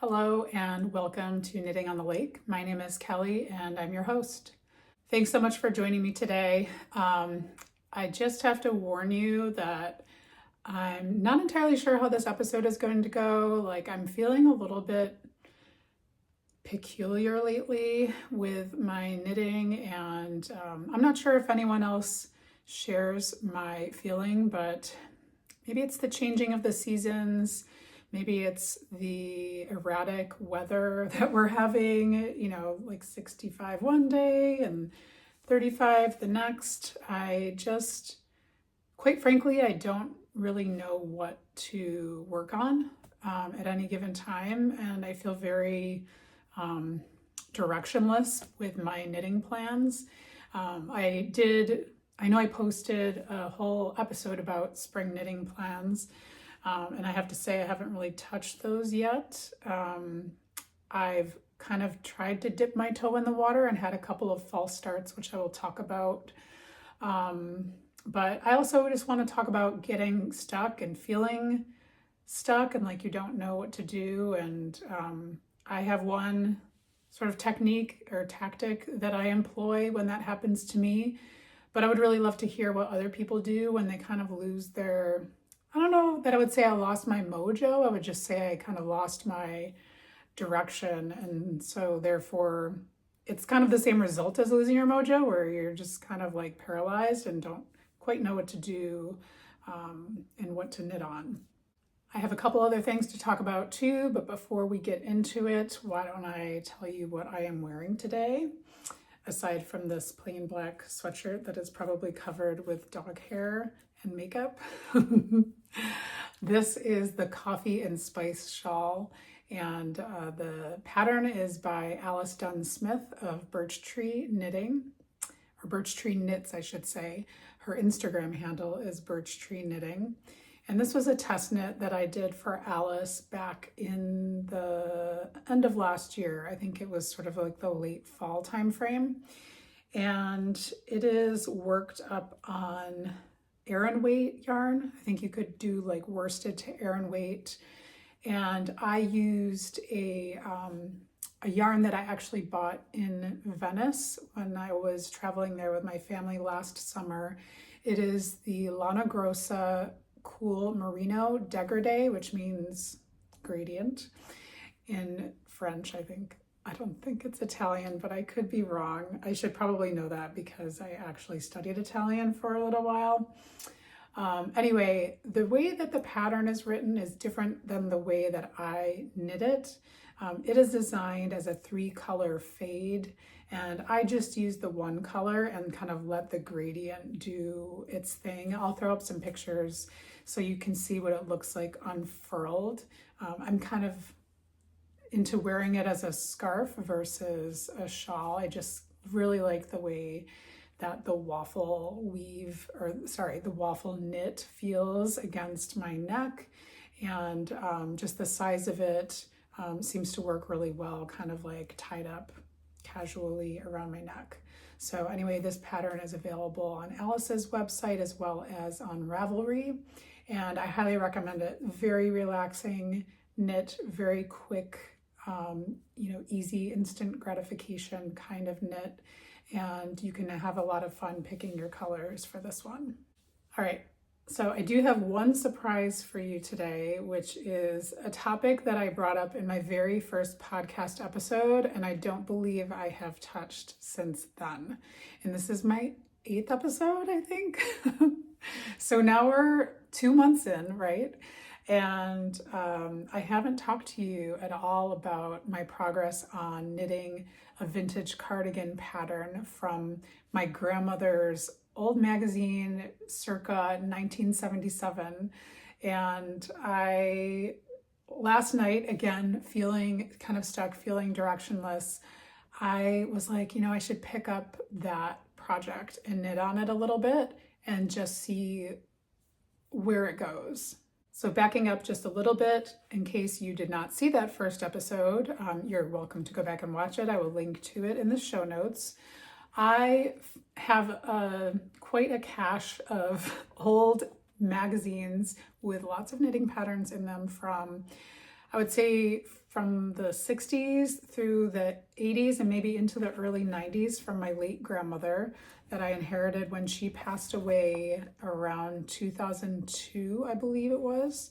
Hello and welcome to Knitting on the Lake. My name is Kelly and I'm your host. Thanks so much for joining me today. I just have to warn you that I'm not entirely sure how this episode is going to go. I'm feeling a little bit peculiar lately with my knitting, and I'm not sure if anyone else shares my feeling, but maybe it's the changing of the seasons. Maybe it's the erratic weather that we're having, 65 one day and 35 the next. Quite frankly, I don't really know what to work on at any given time. And I feel very directionless with my knitting plans. I know I posted a whole episode about spring knitting plans. And I have to say, I haven't really touched those yet. I've kind of tried to dip my toe in the water and had a couple of false starts, which I will talk about. But I also just want to talk about getting stuck and feeling stuck and like you don't know what to do. And I have one sort of technique or tactic that I employ when that happens to me. But I would really love to hear what other people do when they kind of lose their... I don't know that I would say I lost my mojo. I would just say I kind of lost my direction. And so therefore, it's kind of the same result as losing your mojo, where you're just kind of like paralyzed and don't quite know what to do and what to knit on. I have a couple other things to talk about too, but before we get into it, why don't I tell you what I am wearing today? Aside from this plain black sweatshirt that is probably covered with dog hair and makeup. This is the Coffee and Spice shawl, and the pattern is by Alice Dunn Smith of Birch Tree Knitting, or Birch Tree Knits, I should say. Her Instagram handle is Birch Tree Knitting. And this was a test knit that I did for Alice back in the end of last year. I think it was sort of like the late fall time frame. And it is worked up on Aran weight yarn. I think you could do like worsted to Aran weight. And I used a yarn that I actually bought in Venice when I was traveling there with my family last summer. It is the Lana Grossa Cool Merino Degrade, which means gradient in French, I think. I don't think it's Italian, but I could be wrong. I should probably know that because I actually studied Italian for a little while. Anyway, the way that the pattern is written is different than the way that I knit it. It is designed as a 3-color fade, and I just used the 1 color and kind of let the gradient do its thing. I'll throw up some pictures so you can see what it looks like unfurled. I'm kind of into wearing it as a scarf versus a shawl. I just really like the way that the waffle knit feels against my neck, and just the size of it seems to work really well, kind of like tied up casually around my neck. So anyway, this pattern is available on Alice's website as well as on Ravelry, and I highly recommend it. Very relaxing knit, very quick, easy, instant gratification kind of knit, and you can have a lot of fun picking your colors for this one. All right, so I do have one surprise for you today, which is a topic that I brought up in my very first podcast episode, and I don't believe I have touched since then. And this is my 8th episode, I think. So now we're 2 months in, right? And I haven't talked to you at all about my progress on knitting a vintage cardigan pattern from my grandmother's old magazine circa 1977. And last night, again, feeling kind of stuck, feeling directionless, I was like, I should pick up that project and knit on it a little bit and just see where it goes. So backing up just a little bit, in case you did not see that first episode, you're welcome to go back and watch it. I will link to it in the show notes. I have quite a cache of old magazines with lots of knitting patterns in them from I would say from the 60s through the 80s and maybe into the early 90s from my late grandmother that I inherited when she passed away around 2002, I believe it was.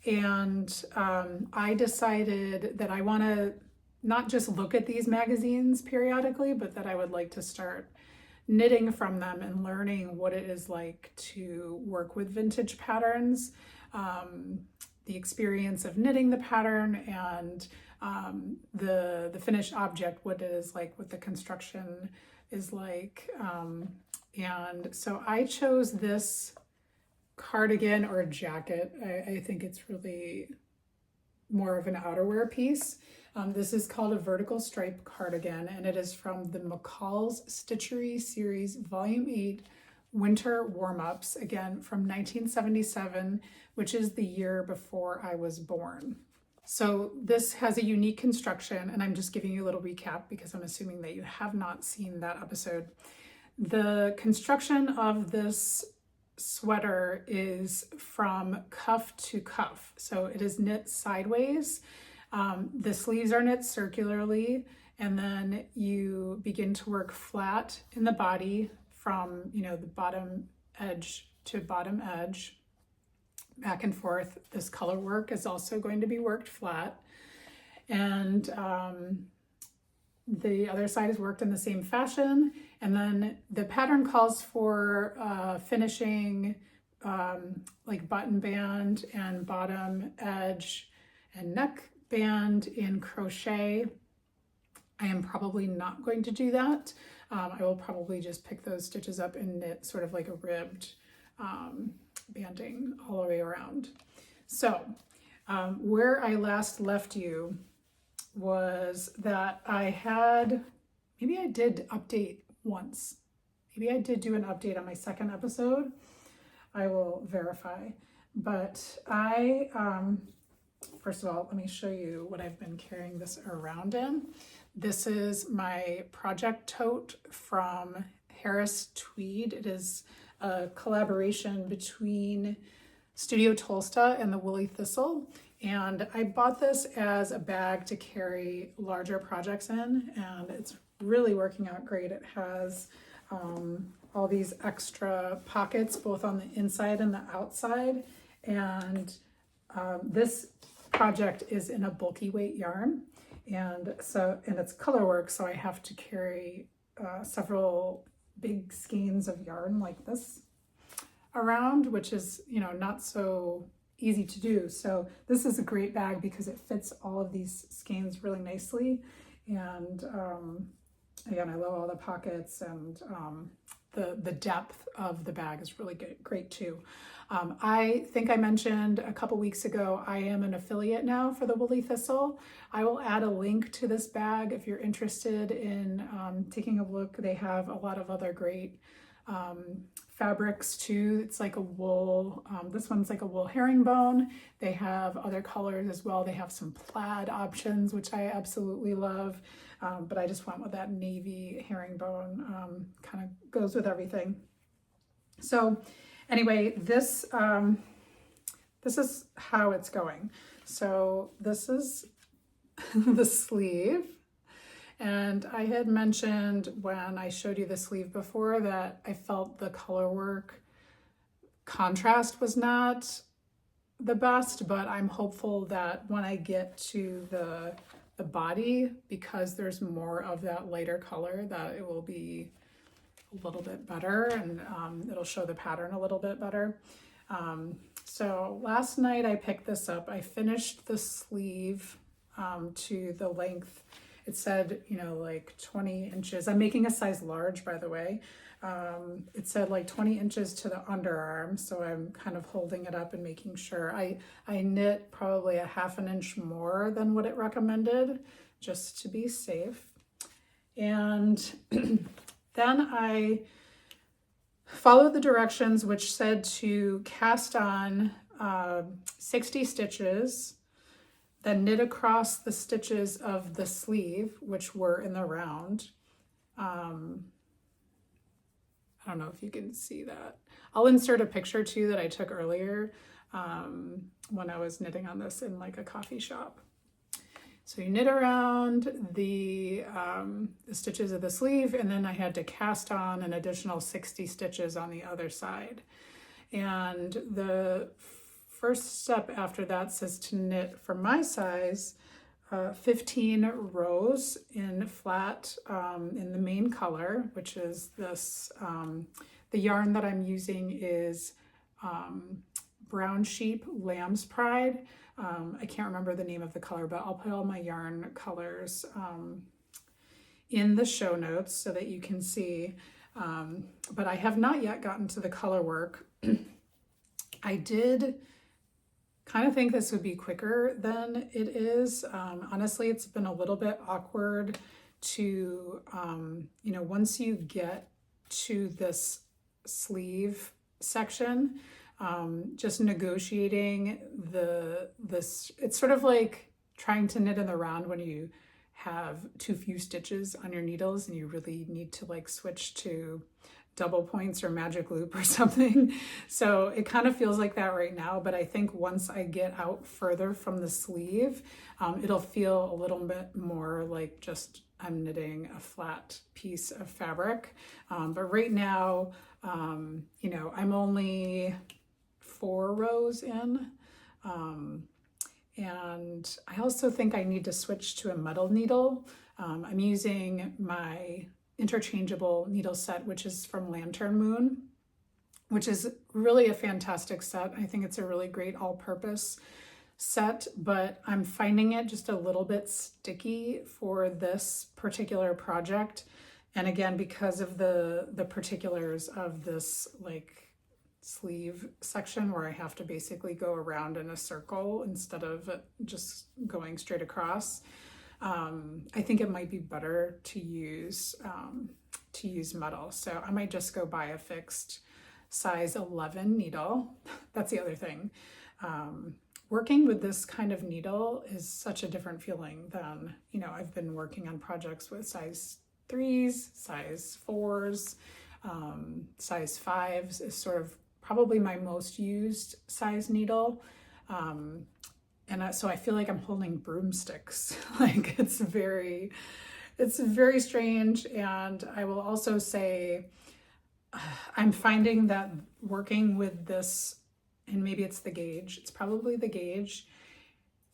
And I decided that I want to not just look at these magazines periodically, but that I would like to start knitting from them and learning what it is like to work with vintage patterns, the experience of knitting the pattern, and the finished object, what it is like, what the construction is like. And so I chose this cardigan or jacket. I think it's really more of an outerwear piece. This is called a vertical stripe cardigan, and it is from the McCall's Stitchery Series Volume 8 Winter Warm-Ups, again from 1977, which is the year before I was born. So this has a unique construction, and I'm just giving you a little recap because I'm assuming that you have not seen that episode. The construction of this sweater is from cuff to cuff. So it is knit sideways. The sleeves are knit circularly, and then you begin to work flat in the body from, you know, the bottom edge to bottom edge, back and forth. This color work is also going to be worked flat, and the other side is worked in the same fashion. And then the pattern calls for finishing like button band and bottom edge and neck band in crochet. I am probably not going to do that. I will probably just pick those stitches up and knit sort of like a ribbed banding all the way around. So where I last left you was that I had, maybe I did update once. Maybe I did do an update on my second episode. I will verify. But I, first of all, let me show you what I've been carrying this around in. This is my project tote from Harris Tweed. It is a collaboration between Studio Tolsta and the Woolly Thistle. And I bought this as a bag to carry larger projects in, and it's really working out great. It has all these extra pockets, both on the inside and the outside. And this project is in a bulky weight yarn. And it's color work, so I have to carry several big skeins of yarn like this around, which is, you know, not so easy to do. So this is a great bag because it fits all of these skeins really nicely. And again, I love all the pockets, and the depth of the bag is really great too. I think I mentioned a couple weeks ago, I am an affiliate now for the Woolly Thistle. I will add a link to this bag if you're interested in taking a look. They have a lot of other great fabrics too. It's like a wool, this one's like a wool herringbone. They have other colors as well. They have some plaid options, which I absolutely love. But I just went with that navy herringbone, kind of goes with everything. So anyway, this is how it's going. So this is the sleeve. And I had mentioned when I showed you the sleeve before that I felt the color work contrast was not the best, but I'm hopeful that when I get to the body, because there's more of that lighter color, that it will be a little bit better, and it'll show the pattern a little bit better. So last night I picked this up. I finished the sleeve to the length. It said, you know, like 20 inches. I'm making a size large, by the way. It said like 20 inches to the underarm. So I'm kind of holding it up and making sure. I knit probably a ½ an inch more than what it recommended, just to be safe. And then I followed the directions, which said to cast on 60 stitches, then knit across the stitches of the sleeve, which were in the round. I don't know if you can see that. I'll insert a picture too that I took earlier when I was knitting on this in like a coffee shop. So you knit around the stitches of the sleeve, and then I had to cast on an additional 60 stitches on the other side. And the first step after that says to knit, for my size, 15 rows in flat in the main color, which is this, the yarn that I'm using is Brown Sheep Lamb's Pride. I can't remember the name of the color, but I'll put all my yarn colors in the show notes so that you can see. But I have not yet gotten to the color work. I did kind of think this would be quicker than it is. Honestly, it's been a little bit awkward to, you know, once you get to this sleeve section, just negotiating this, it's sort of like trying to knit in the round when you have too few stitches on your needles and you really need to like switch to double points or magic loop or something. So it kind of feels like that right now, but I think once I get out further from the sleeve, it'll feel a little bit more like just I'm knitting a flat piece of fabric. But right now, you know, I'm only 4 rows in. And I also think I need to switch to a metal needle. I'm using my interchangeable needle set, which is from Lantern Moon, which is really a fantastic set. I think it's a really great all-purpose set, but I'm finding it just a little bit sticky for this particular project. And again, because of the particulars of this like sleeve section where I have to basically go around in a circle instead of just going straight across, I think it might be better to use metal. So I might just go buy a fixed size 11 needle. That's the other thing. Working with this kind of needle is such a different feeling than, you know, I've been working on projects with size 3s, size 4s, size 5s is sort of probably my most used size needle. So I feel like I'm holding broomsticks. Like it's very strange. And I will also say, I'm finding that working with this, and maybe it's the gauge, it's probably the gauge,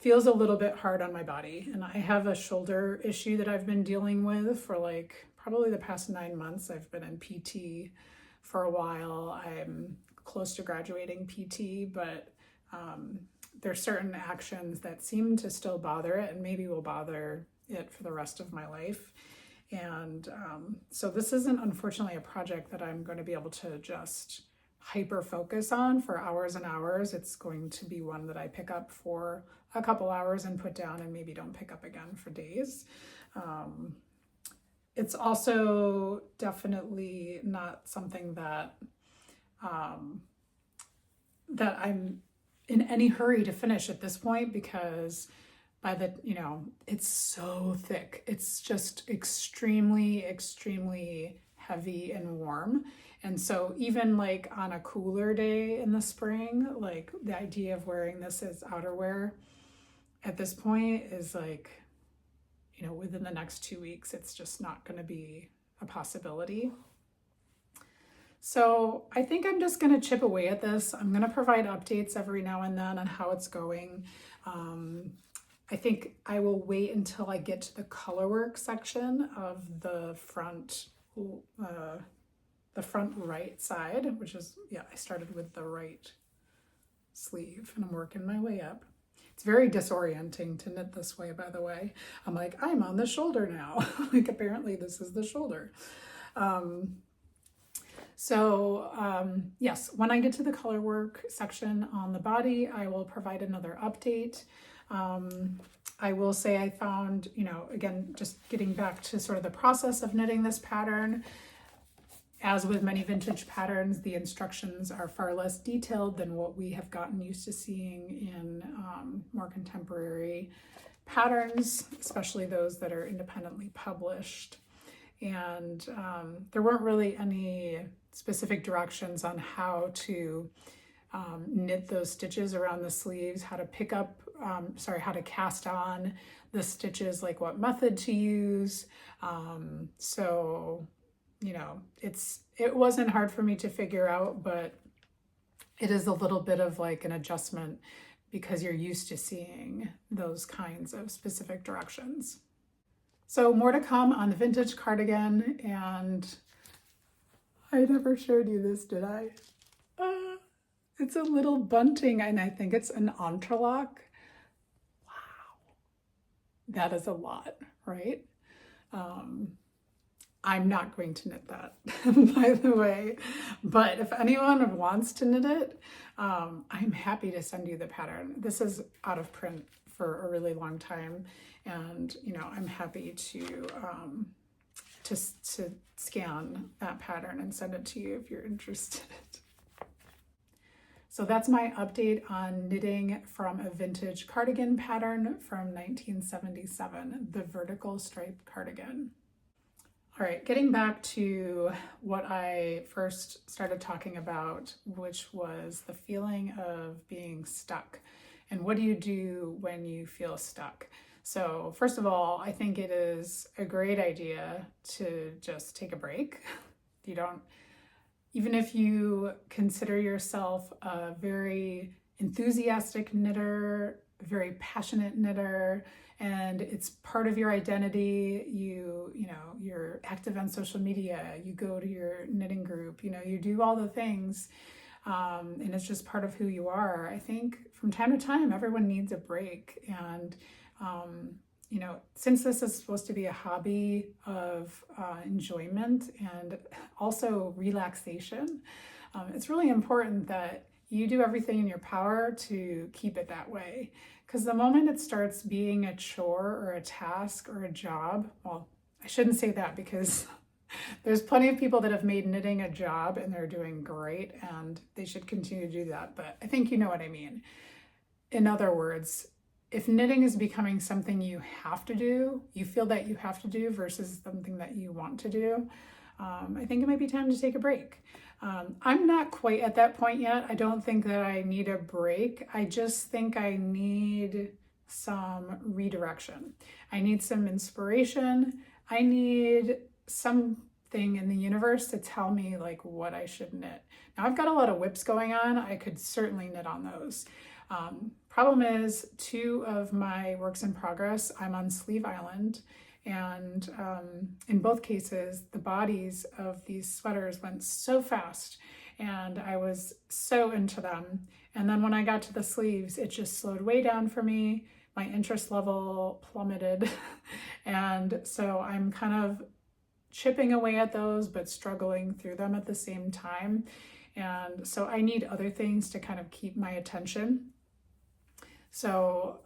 feels a little bit hard on my body. And I have a shoulder issue that I've been dealing with for like probably the past 9 months. I've been in PT for a while. I'm close to graduating PT, but there's certain actions that seem to still bother it and maybe will bother it for the rest of my life. And so this isn't unfortunately a project that I'm going to be able to just hyper focus on for hours and hours. It's going to be one that I pick up for a couple hours and put down and maybe don't pick up again for days. It's also definitely not something that that I'm in any hurry to finish at this point, because by the, you know, it's so thick. It's just extremely, extremely heavy and warm. And so even like on a cooler day in the spring, like the idea of wearing this as outerwear at this point is like, you know, within the next 2 weeks, it's just not going to be a possibility. So I think I'm just going to chip away at this. I'm going to provide updates every now and then on how it's going. I think I will wait until I get to the colorwork section of the front right side, which is, yeah, I started with the right sleeve and I'm working my way up. It's very disorienting to knit this way, by the way. I'm like, I'm on the shoulder now. Like apparently this is the shoulder. Yes, when I get to the color work section on the body, I will provide another update. I will say I found, you know, again, just getting back to sort of the process of knitting this pattern, as with many vintage patterns, the instructions are far less detailed than what we have gotten used to seeing in more contemporary patterns, especially those that are independently published. And there weren't really any specific directions on how to knit those stitches around the sleeves, how to pick up, how to cast on the stitches, like what method to use. So, you know, it wasn't hard for me to figure out, but it is a little bit of like an adjustment because you're used to seeing those kinds of specific directions. So more to come on the vintage cardigan, and I never showed you this, did I? It's a little bunting, and I think it's an entrelac. Wow, that is a lot, right? I'm not going to knit that, by the way, but if anyone wants to knit it, I'm happy to send you the pattern. This is out of print for a really long time, and you know, I'm happy to scan that pattern and send it to you if you're interested. So that's my update on knitting from a vintage cardigan pattern from 1977, the vertical stripe cardigan. All right, getting back to what I first started talking about, which was the feeling of being stuck. And what do you do when you feel stuck? So first of all, I think it is a great idea to just take a break. Even if you consider yourself a very enthusiastic knitter, a very passionate knitter, and it's part of your identity, you know, you're active on social media, you go to your knitting group, you know, you do all the things, and it's just part of who you are. I think from time to time, everyone needs a break. And, you know, since this is supposed to be a hobby of enjoyment and also relaxation, it's really important that you do everything in your power to keep it that way. Because the moment it starts being a chore or a task or a job, well, I shouldn't say that, because there's plenty of people that have made knitting a job and they're doing great, and they should continue to do that. But I think you know what I mean. In other words, if knitting is becoming something you have to do, you feel that you have to do versus something that you want to do, I think it might be time to take a break. I'm not quite at that point yet. I don't think that I need a break. I just think I need some redirection. I need some inspiration. I need something in the universe to tell me like what I should knit. Now I've got a lot of whips going on. I could certainly knit on those. Problem is, 2 of my works in progress, I'm on Sleeve Island, and in both cases, the bodies of these sweaters went so fast, and I was so into them. And then when I got to the sleeves, it just slowed way down for me. My interest level plummeted, and so I'm kind of chipping away at those, but struggling through them at the same time. And so I need other things to kind of keep my attention. So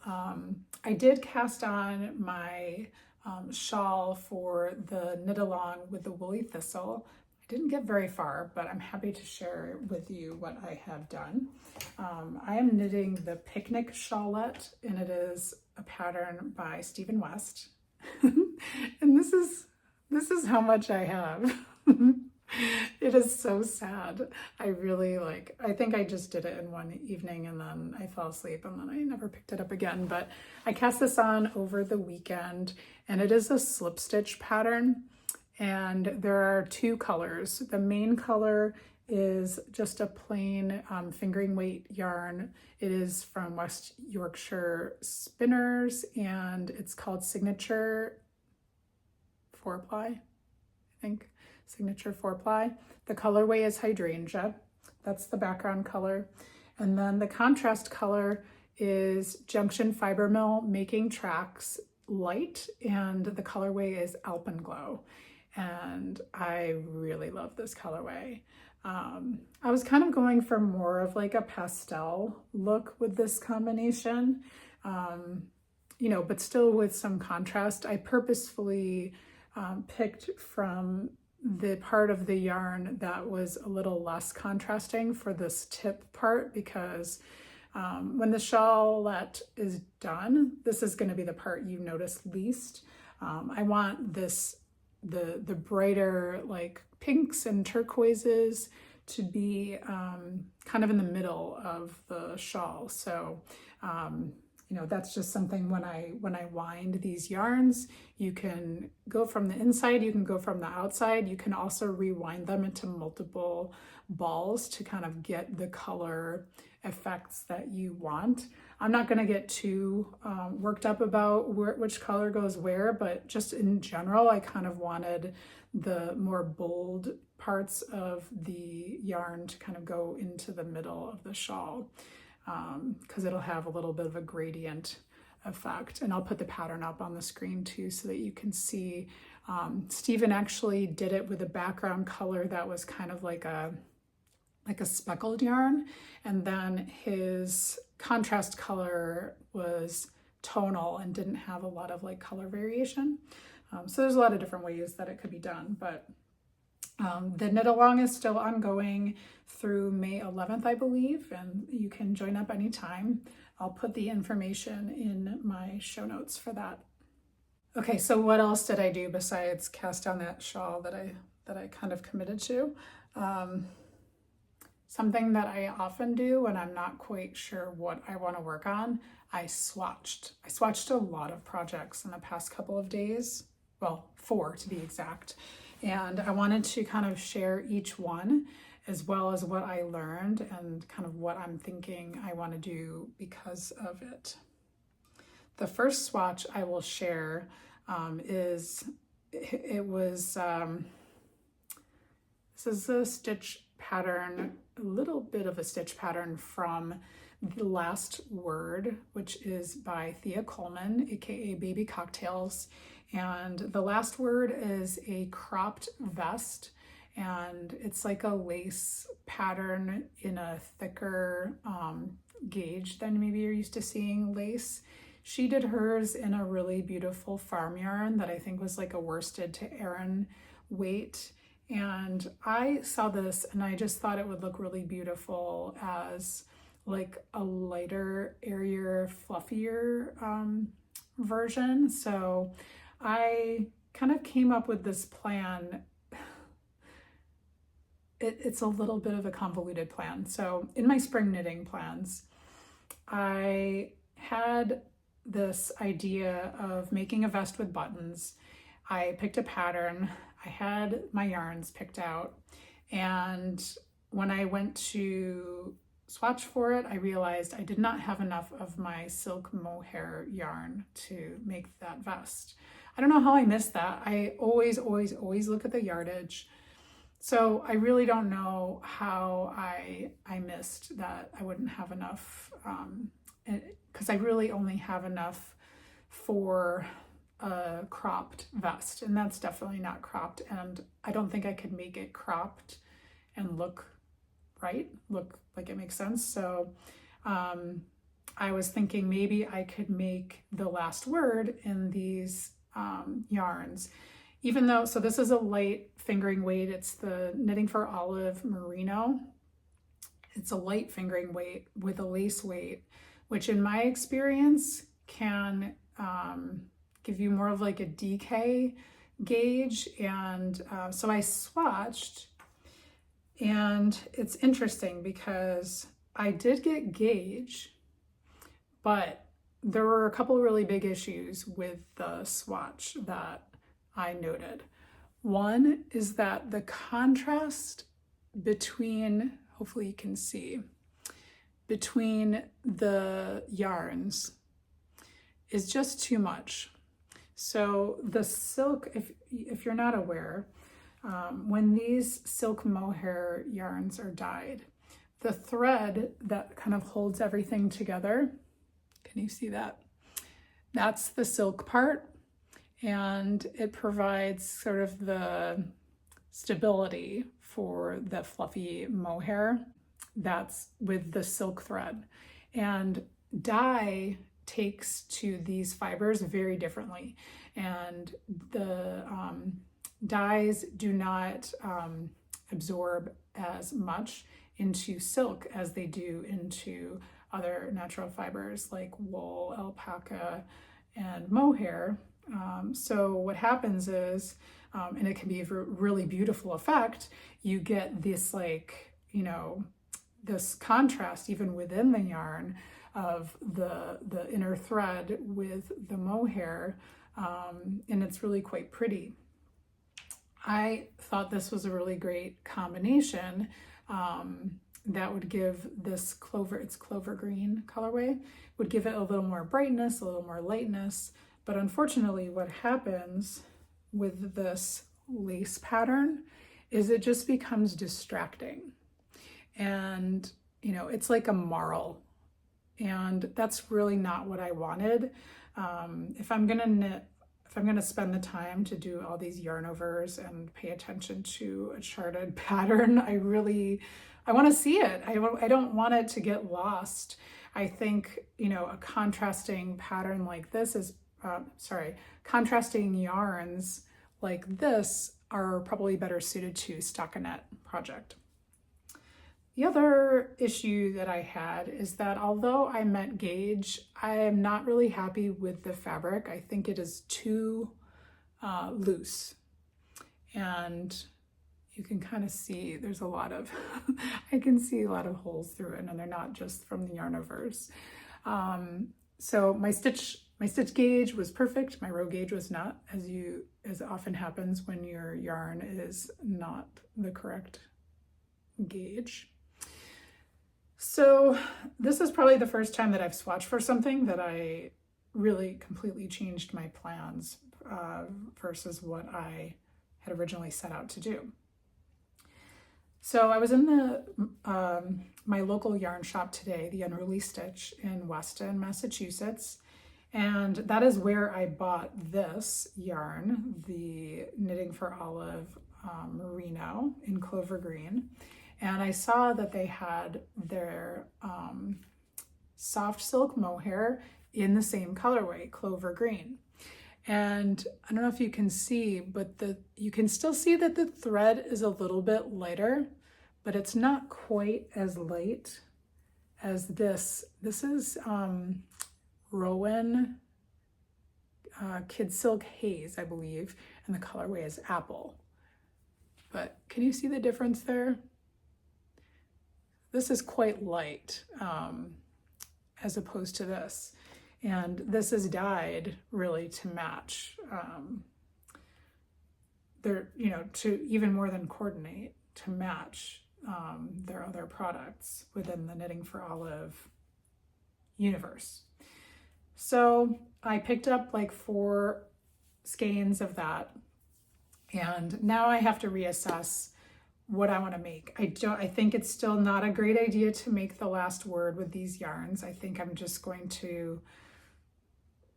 I did cast on my shawl for the knit along with the woolly thistle. I didn't get very far, but I'm happy to share with you what I have done. I am knitting the Picnic Shawlette, and it is a pattern by Stephen West. And this is how much I have. It is so sad. I think I just did it in one evening and then I fell asleep and then I never picked it up again. But I cast this on over the weekend, and it is a slip stitch pattern. And there are 2 colors. The main color is just a plain fingering weight yarn. It is from West Yorkshire Spinners, and it's called Signature 4-ply, I think. Signature 4-ply. The colorway is Hydrangea. That's the background color. And then the contrast color is Junction Fiber Mill Making Tracks Light, and the colorway is Alpenglow. And I really love this colorway. I was kind of going for more of like a pastel look with this combination, you know, but still with some contrast. I purposefully picked from the part of the yarn that was a little less contrasting for this tip part, because when the shawlette is done, this is going to be the part you notice least. I want the brighter like pinks and turquoises to be kind of in the middle of the shawl. So, you know, that's just something when I wind these yarns, you can go from the inside, you can go from the outside, you can also rewind them into multiple balls to kind of get the color effects that you want. I'm not going to get too worked up about which color goes where, but just in general, I kind of wanted the more bold parts of the yarn to kind of go into the middle of the shawl, because it'll have a little bit of a gradient effect. And I'll put the pattern up on the screen too so that you can see. Stephen actually did it with a background color that was kind of like a speckled yarn, and then his contrast color was tonal and didn't have a lot of like color variation. So there's a lot of different ways that it could be done, but the knit along is still ongoing through May 11th, I believe, and you can join up anytime. I'll put the information in my show notes for that. Okay, so what else did I do besides cast down that shawl that I kind of committed to? Something that I often do when I'm not quite sure what I want to work on, I swatched. I swatched a lot of projects in the past couple of days, well, 4 to be exact. And I wanted to kind of share each one as well as what I learned and kind of what I'm thinking I want to do because of it. The first swatch I will share this is a stitch pattern, a little bit of a stitch pattern from The Last Word, which is by Thea Coleman, aka Baby Cocktails. And The Last Word is a cropped vest, and it's like a lace pattern in a thicker gauge than maybe you're used to seeing lace. She did hers in a really beautiful farm yarn that I think was like a worsted to Aran weight. And I saw this and I just thought it would look really beautiful as like a lighter, airier, fluffier version. So I kind of came up with this plan. It's a little bit of a convoluted plan. So in my spring knitting plans, I had this idea of making a vest with buttons. I picked a pattern. I had my yarns picked out, and when I went to swatch for it, I realized I did not have enough of my silk mohair yarn to make that vest. I don't know how I missed that. I always look at the yardage. So I really don't know how I missed that I wouldn't have enough, because I really only have enough for a cropped vest, and that's definitely not cropped, and I don't think I could make it cropped and look like it makes sense. So I was thinking maybe I could make The Last Word in these yarns, even though, so this is a light fingering weight. It's the Knitting for Olive Merino. It's a light fingering weight with a lace weight, which in my experience can give you more of like a DK gauge. And so I swatched, and it's interesting because I did get gauge, but there were a couple really big issues with the swatch that I noted. One is that the contrast between, hopefully you can see, between the yarns is just too much. So the silk, if you're not aware, when these silk mohair yarns are dyed, the thread that kind of holds everything together, can you see that? That's the silk part, and it provides sort of the stability for the fluffy mohair that's with the silk thread. And dye takes to these fibers very differently, and the dyes do not absorb as much into silk as they do into other natural fibers like wool, alpaca, and mohair. So what happens is, and it can be a really beautiful effect, you get this like you know, this contrast even within the yarn of the inner thread with the mohair, and it's really quite pretty. I thought this was a really great combination that would give this it's clover green colorway, would give it a little more brightness, a little more lightness. But unfortunately, what happens with this lace pattern is it just becomes distracting. And, you know, it's like a marl. And that's really not what I wanted. If I'm gonna knit, if I'm gonna spend the time to do all these yarn overs and pay attention to a charted pattern, I want to see it. I don't want it to get lost. I think, you know, a contrasting pattern like this is, contrasting yarns like this are probably better suited to stockinette project. The other issue that I had is that although I met gauge, I am not really happy with the fabric. I think it is too loose. And you can kind of see there's a lot of, I can see a lot of holes through it, and they're not just from the yarn overs. So my stitch gauge was perfect. My row gauge was not, as often happens when your yarn is not the correct gauge. So this is probably the first time that I've swatched for something that I really completely changed my plans versus what I had originally set out to do. So I was in my local yarn shop today, the Unruly Stitch in Weston, Massachusetts, and that is where I bought this yarn, the Knitting for Olive Merino in Clover Green. And I saw that they had their soft silk mohair in the same colorway, Clover Green. And I don't know if you can see, but you can still see that the thread is a little bit lighter, but it's not quite as light as this. This is Rowan Kid Silk Haze, I believe, and the colorway is Apple. But can you see the difference there? This is quite light as opposed to this. And this is dyed really to match. They're, you know, to even more than coordinate, to match their other products within the Knitting for Olive universe. So I picked up like 4 skeins of that. And now I have to reassess what I want to make. I think it's still not a great idea to make the last word with these yarns. I think I'm just going to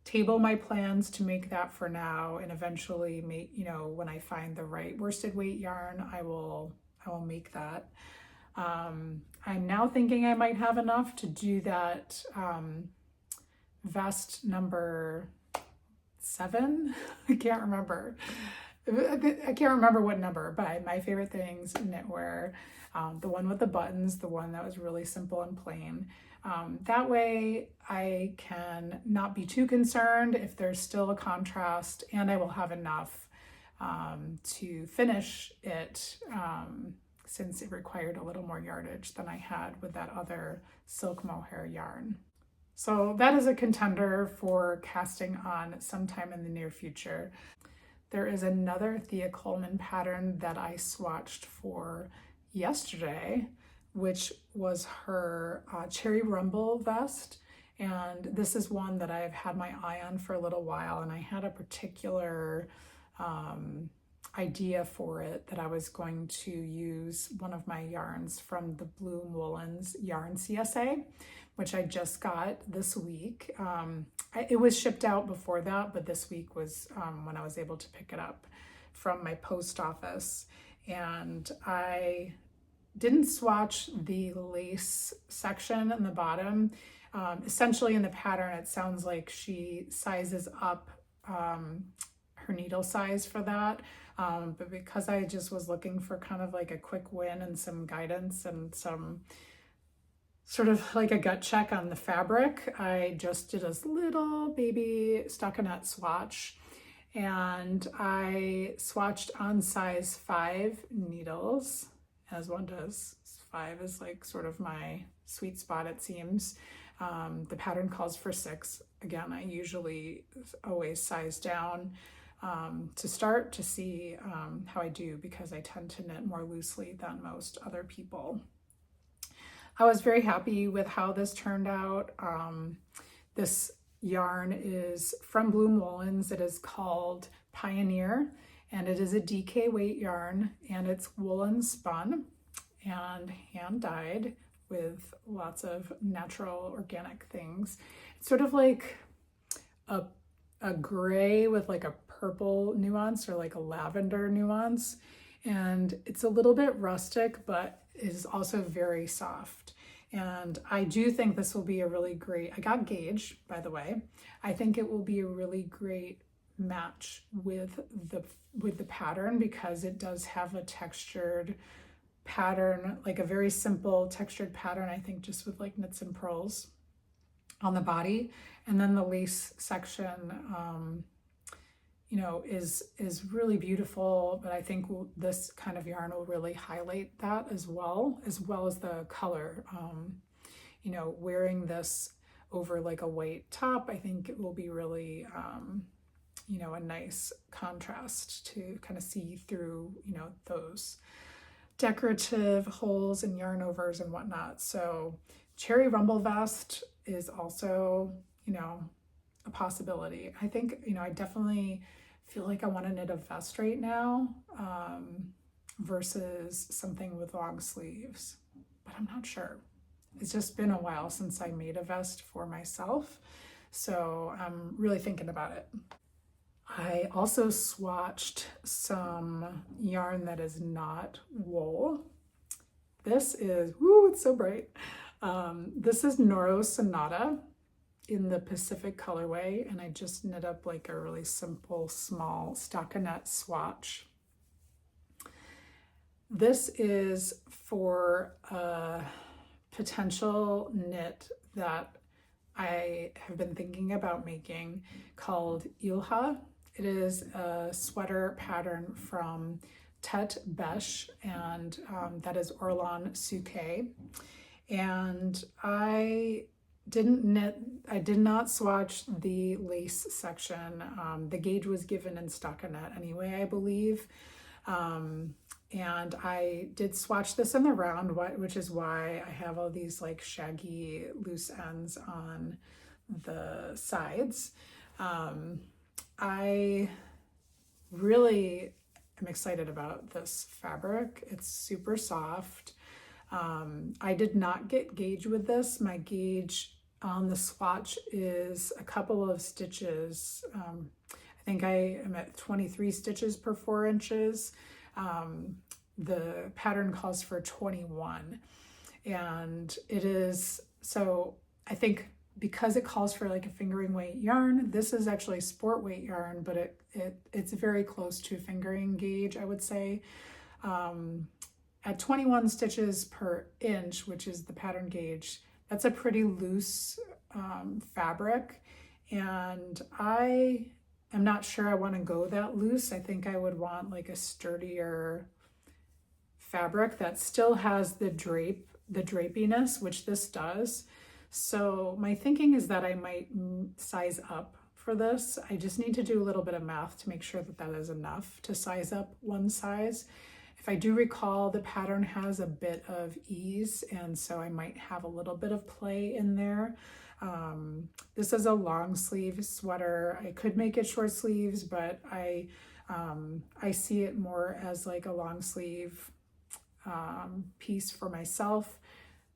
table my plans to make that for now, and eventually make, you know, when I find the right worsted weight yarn, I will make that. I'm now thinking I might have enough to do that vest number 7. I can't remember what number, but my favorite things, knitwear, the one with the buttons, the one that was really simple and plain. That way I can not be too concerned if there's still a contrast, and I will have enough to finish it, since it required a little more yardage than I had with that other silk mohair yarn. So that is a contender for casting on sometime in the near future. There is another Thea Coleman pattern that I swatched for yesterday, which was her Cherry Rumble vest. And this is one that I've had my eye on for a little while, and I had a particular idea for it that I was going to use one of my yarns from the Bloom Woolens Yarn CSA, which I just got this week. It was shipped out before that, but this week was when I was able to pick it up from my post office. And I didn't swatch the lace section in the bottom. Essentially in the pattern, it sounds like she sizes up her needle size for that. But because I just was looking for kind of like a quick win and some guidance and some sort of like a gut check on the fabric, I just did a little baby stockinette swatch, and I swatched on size 5 needles, as one does, 5 is like sort of my sweet spot, it seems. The pattern calls for 6. Again, I usually always size down to start to see how I do, because I tend to knit more loosely than most other people. I was very happy with how this turned out. This yarn is from Bloom Woolens. It is called Pioneer, and it is a DK weight yarn, and it's woolen spun and hand dyed with lots of natural organic things. It's sort of like a gray with like a purple nuance, or like a lavender nuance, and it's a little bit rustic, but is also very soft. And I do think this will be a really great, I got gauge, by the way. I think it will be a really great match with the pattern, because it does have a textured pattern, like a very simple textured pattern, I think, just with like knits and purls on the body. And then the lace section, you know, is really beautiful, but I think this kind of yarn will really highlight that as well as the color. You know, wearing this over like a white top, I think it will be really, you know, a nice contrast to kind of see through, you know, those decorative holes and yarn overs and whatnot. So Cherry Rumble Vest is also, you know, a possibility. I think, you know, I definitely feel like I want to knit a vest right now, versus something with long sleeves, but I'm not sure. It's just been a while since I made a vest for myself, so I'm really thinking about it. I also swatched some yarn that is not wool. This is, woo, it's so bright. This is Noro Sonata in the Pacific colorway, and I just knit up like a really simple, small stockinette swatch. This is for a potential knit that I have been thinking about making, called Ilha. It is a sweater pattern from Tete Beche, and that is Orlan Suke. And I did not swatch the lace section. The gauge was given in stockinette anyway, I believe. And I did swatch this in the round, which is why I have all these like shaggy loose ends on the sides. I really am excited about this fabric. It's super soft. I did not get gauge with this. My gauge on the swatch is a couple of stitches. I think I am at 23 stitches per 4 inches. The pattern calls for 21, and it is, so I think because it calls for like a fingering weight yarn, this is actually sport weight yarn, but it's very close to fingering gauge, I would say. At 21 stitches per inch, which is the pattern gauge, that's a pretty loose fabric, and I am not sure I want to go that loose. I think I would want like a sturdier fabric that still has the drapiness, which this does. So my thinking is that I might size up for this. I just need to do a little bit of math to make sure that that is enough to size up one size. If I do recall, the pattern has a bit of ease, and so I might have a little bit of play in there. This is a long sleeve sweater. I could make it short sleeves, but I see it more as like a long sleeve piece for myself.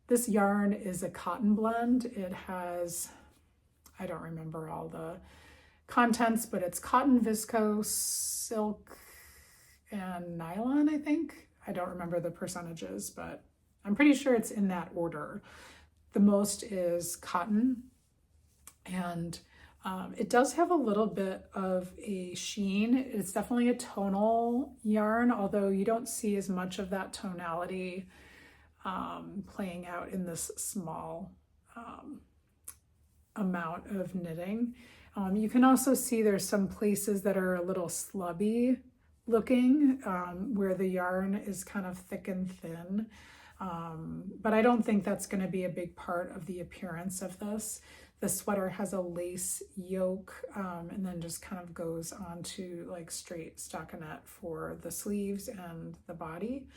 This yarn is a cotton blend. It has, I don't remember all the contents, but it's cotton, viscose, silk, and nylon, I think. I don't remember the percentages, but I'm pretty sure it's in that order. The most is cotton, and it does have a little bit of a sheen. It's definitely a tonal yarn, although you don't see as much of that tonality playing out in this small amount of knitting. You can also see there's some places that are a little slubby looking, where the yarn is kind of thick and thin. But I don't think that's going to be a big part of the appearance of this. The sweater has a lace yoke, and then just kind of goes onto like straight stockinette for the sleeves and the body.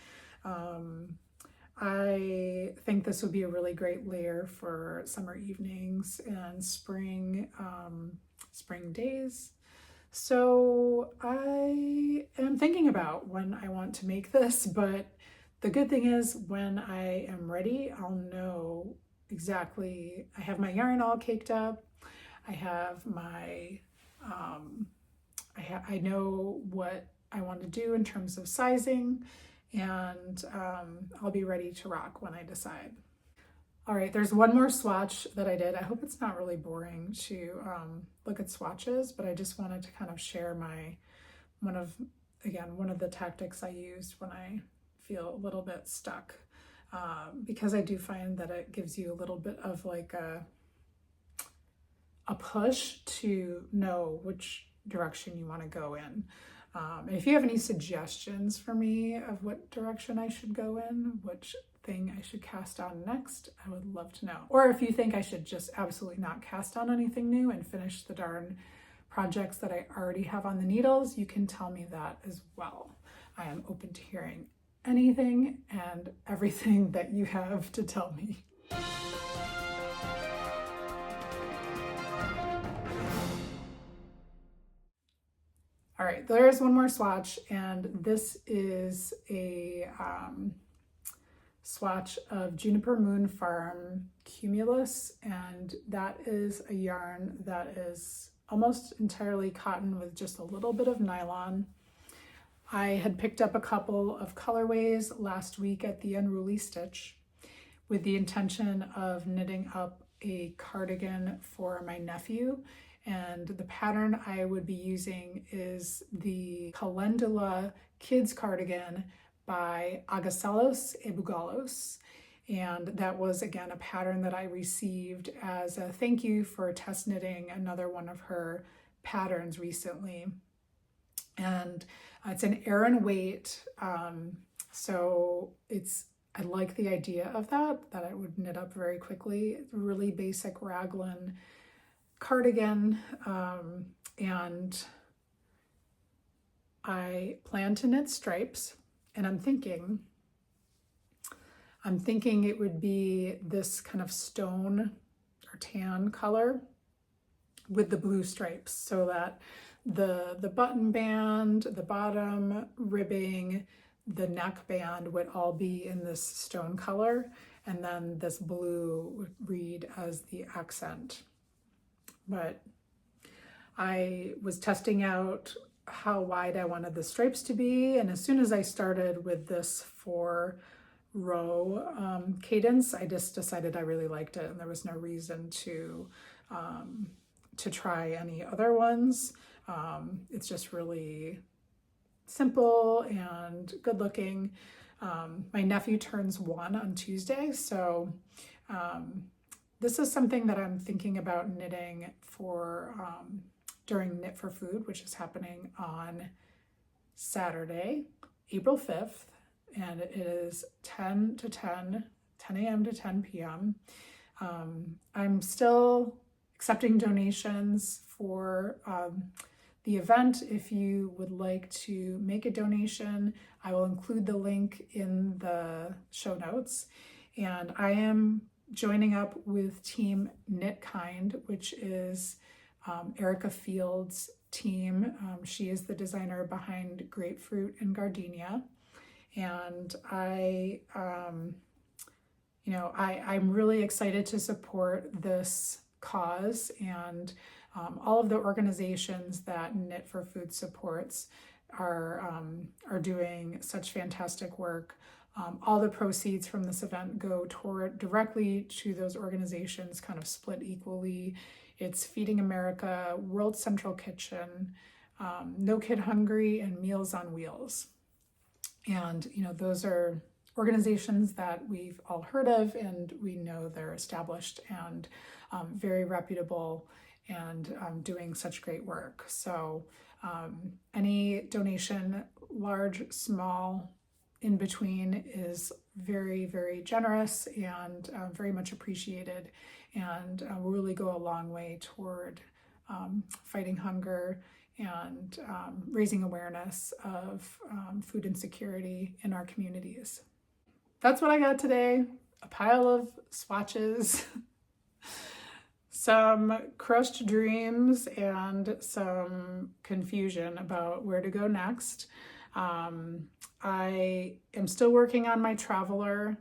I think this would be a really great layer for summer evenings and spring days. So I am thinking about when I want to make this, but the good thing is when I am ready, I'll know exactly. I have my yarn all caked up. I have my, I know what I want to do in terms of sizing, and I'll be ready to rock when I decide. All right, there's one more swatch that I did. I hope it's not really boring to look at swatches, but I just wanted to kind of share one of the tactics I used when I feel a little bit stuck, because I do find that it gives you a little bit of like a push to know which direction you want to go in. And if you have any suggestions for me of what direction I should go in, which thing I should cast on next, I would love to know. Or if you think I should just absolutely not cast on anything new and finish the darn projects that I already have on the needles, you can tell me that as well. I am open to hearing anything and everything that you have to tell me. All right, there's one more swatch, and this is a swatch of Juniper Moon Farm Cumulus, and that is a yarn that is almost entirely cotton with just a little bit of nylon. I had picked up a couple of colorways last week at the Unruly Stitch with the intention of knitting up a cardigan for my nephew. And the pattern I would be using is the Calendula Kids Cardigan by Agasalos e Bugalos. And that was, again, a pattern that I received as a thank you for test knitting another one of her patterns recently. And it's an Aran weight, so I like the idea of that I would knit up very quickly. It's a really basic raglan cardigan, and I plan to knit stripes, and I'm thinking it would be this kind of stone or tan color with the blue stripes, so that the button band, the bottom ribbing, the neck band would all be in this stone color, and then this blue would read as the accent. But I was testing out how wide I wanted the stripes to be, and as soon as I started with this 4-row cadence, I just decided I really liked it, and there was no reason to try any other ones. It's just really simple and good looking. My nephew turns 1 on Tuesday, so this is something that I'm thinking about knitting for during Knit for Food, which is happening on Saturday, April 5th, and it is 10 a.m. to 10 p.m. I'm still accepting donations for the event. If you would like to make a donation, I will include the link in the show notes. And I am joining up with Team Knit Kind, which is Erica Field's team. She is the designer behind Grapefruit and Gardenia. And I'm really excited to support this cause, and all of the organizations that Knit for Food supports are doing such fantastic work. All the proceeds from this event go directly to those organizations, kind of split equally. It's Feeding America, World Central Kitchen, No Kid Hungry, and Meals on Wheels. And those are organizations that we've all heard of, and we know they're established and very reputable and doing such great work. So any donation, large, small, in between is very, very generous and very much appreciated, and will really go a long way toward fighting hunger and raising awareness of food insecurity in our communities. That's what I got today. A pile of swatches, some crushed dreams, and some confusion about where to go next. I am still working on my traveler,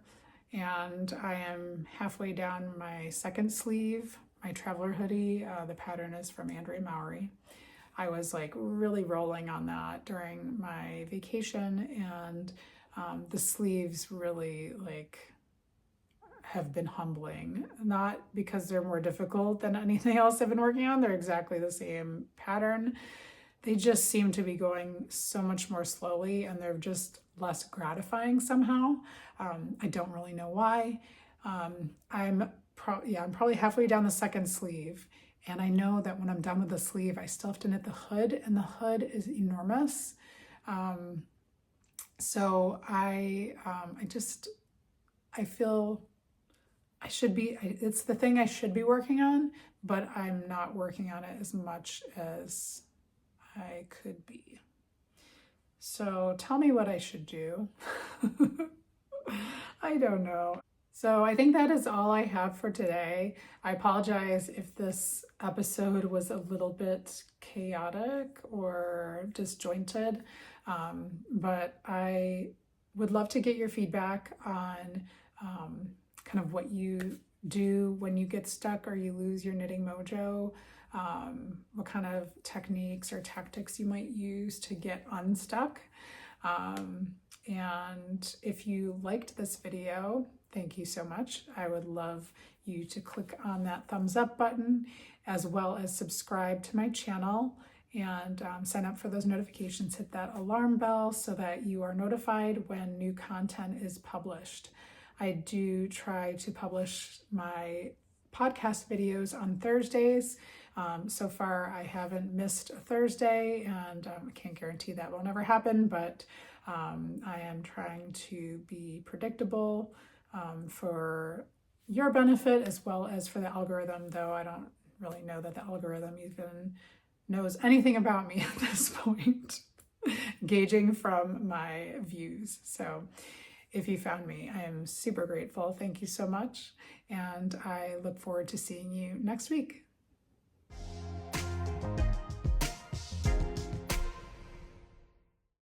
and I am halfway down my second sleeve, my traveler hoodie. The pattern is from Andrea Mowry. I was like really rolling on that during my vacation, and the sleeves really like have been humbling. Not because they're more difficult than anything else I've been working on. They're exactly the same pattern. They just seem to be going so much more slowly, and they're just less gratifying somehow. I don't really know why. I'm probably halfway down the second sleeve, and I know that when I'm done with the sleeve, I still have to knit the hood, and the hood is enormous. So I feel it's the thing I should be working on, but I'm not working on it as much as I could be. So tell me what I should do. I don't know. So I think that is all I have for today. I apologize if this episode was a little bit chaotic or disjointed, but I would love to get your feedback on kind of what you do when you get stuck or you lose your knitting mojo, what kind of techniques or tactics you might use to get unstuck. And if you liked this video, thank you so much. I would love you to click on that thumbs up button, as well as subscribe to my channel and sign up for those notifications. Hit that alarm bell so that you are notified when new content is published. I do try to publish my podcast videos on Thursdays. So far, I haven't missed a Thursday, and I can't guarantee that will never happen, but I am trying to be predictable for your benefit as well as for the algorithm, though I don't really know that the algorithm even knows anything about me at this point, gauging from my views. So if you found me, I am super grateful. Thank you so much, and I look forward to seeing you next week.